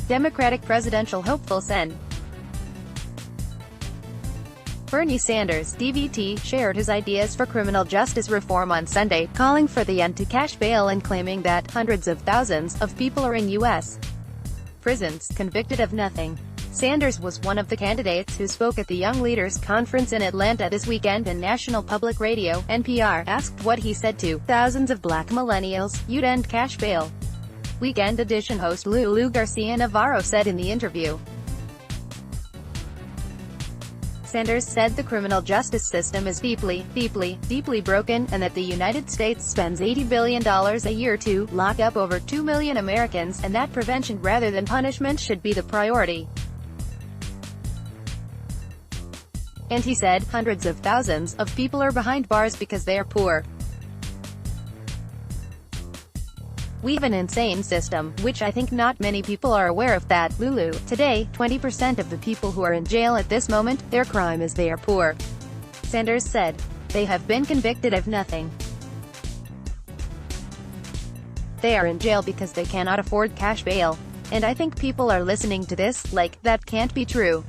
Democratic presidential hopeful Sen. Bernie Sanders, DVT, shared his ideas for criminal justice reform on Sunday, calling for the end to cash bail and claiming that hundreds of thousands of people are in U.S. prisons, convicted of nothing. Sanders was one of the candidates who spoke at the Young Leaders Conference in Atlanta this weekend, and National Public Radio, NPR, asked what he said to thousands of black millennials, "You'd end cash bail." Weekend Edition host Lulu Garcia-Navarro said in the interview. Sanders said the criminal justice system is deeply broken, and that the United States spends $80 billion a year to lock up over 2 million Americans, and that prevention rather than punishment should be the priority. And he said, hundreds of thousands of people are behind bars because they are poor. We have an insane system, which I think not many people are aware of that. Lulu, today, 20% of the people who are in jail at this moment, their crime is they are poor. Sanders said. They have been convicted of nothing. They are in jail because they cannot afford cash bail. And I think people are listening to this, like, that can't be true.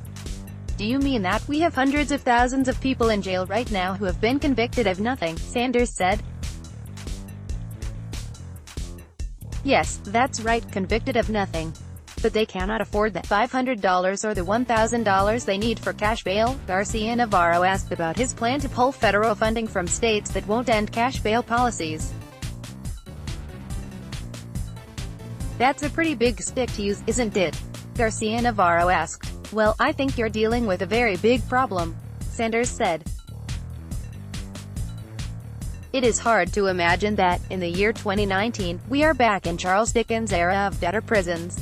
Do you mean that we have hundreds of thousands of people in jail right now who have been convicted of nothing? Sanders said. Yes, that's right, convicted of nothing. But they cannot afford the $500 or the $1,000 they need for cash bail. Garcia-Navarro asked about his plan to pull federal funding from states that won't end cash bail policies. That's a pretty big stick to use, isn't it? Garcia-Navarro asked. Well, I think you're dealing with a very big problem, Sanders said. It is hard to imagine that, in the year 2019, we are back in Charles Dickens' era of debtor prisons.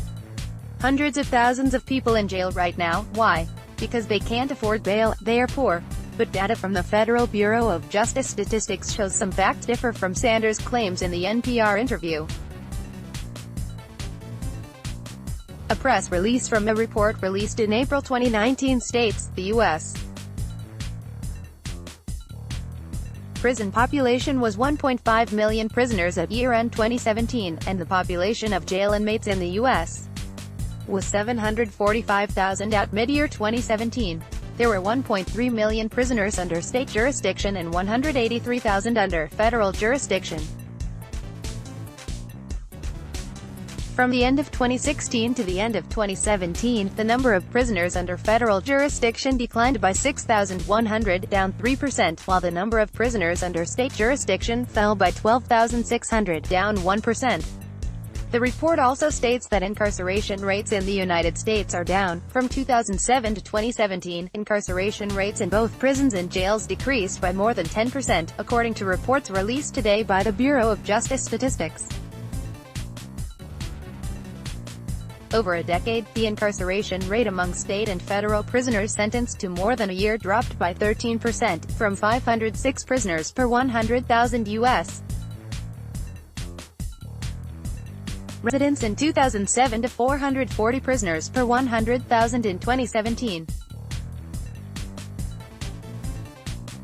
Hundreds of thousands of people in jail right now. Why? Because they can't afford bail, they are poor. But data from the Federal Bureau of Justice Statistics shows some facts differ from Sanders' claims in the NPR interview. A press release from a report released in April 2019 states, the U.S. prison population was 1.5 million prisoners at year-end 2017, and the population of jail inmates in the U.S. was 745,000 at mid-year 2017. There were 1.3 million prisoners under state jurisdiction and 183,000 under federal jurisdiction. From the end of 2016 to the end of 2017, the number of prisoners under federal jurisdiction declined by 6,100, down 3%, while the number of prisoners under state jurisdiction fell by 12,600, down 1%. The report also states that incarceration rates in the United States are down. From 2007 to 2017, incarceration rates in both prisons and jails decreased by more than 10%, according to reports released today by the Bureau of Justice Statistics. Over a decade, the incarceration rate among state and federal prisoners sentenced to more than a year dropped by 13%, from 506 prisoners per 100,000 U.S. residents in 2007 to 440 prisoners per 100,000 in 2017.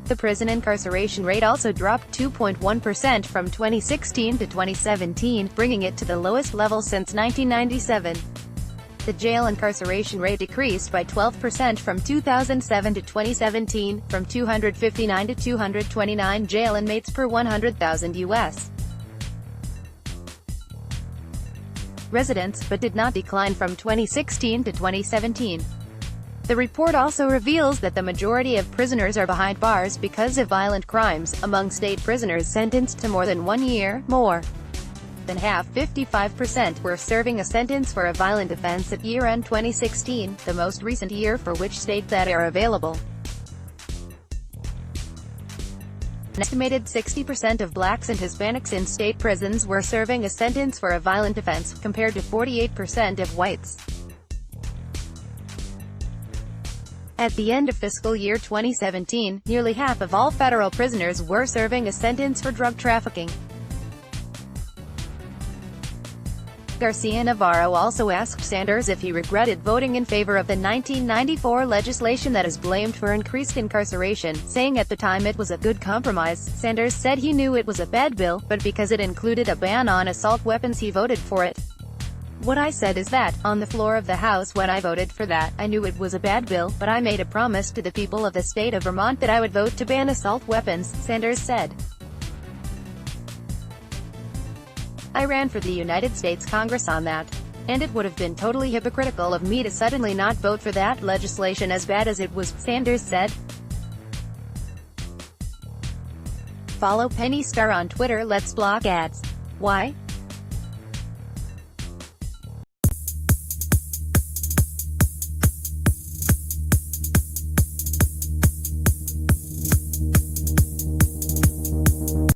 The prison incarceration rate also dropped 2.1% from 2016 to 2017, bringing it to the lowest level since 1997. The jail incarceration rate decreased by 12% from 2007 to 2017, from 259 to 229 jail inmates per 100,000 U.S. residents, but did not decline from 2016 to 2017. The report also reveals that the majority of prisoners are behind bars because of violent crimes. Among state prisoners sentenced to more than 1 year, more than half, 55%, were serving a sentence for a violent offense at year-end 2016, the most recent year for which state data are available. An estimated 60% of blacks and Hispanics in state prisons were serving a sentence for a violent offense, compared to 48% of whites. At the end of fiscal year 2017, nearly half of all federal prisoners were serving a sentence for drug trafficking. Garcia-Navarro also asked Sanders if he regretted voting in favor of the 1994 legislation that is blamed for increased incarceration, saying at the time it was a good compromise. Sanders said he knew it was a bad bill, but because it included a ban on assault weapons he voted for it. What I said is that, on the floor of the House when I voted for that, I knew it was a bad bill, but I made a promise to the people of the state of Vermont that I would vote to ban assault weapons, Sanders said. I ran for the United States Congress on that. And it would have been totally hypocritical of me to suddenly not vote for that legislation as bad as it was, Sanders said. Follow Penny Starr on Twitter. Let's block ads. Why?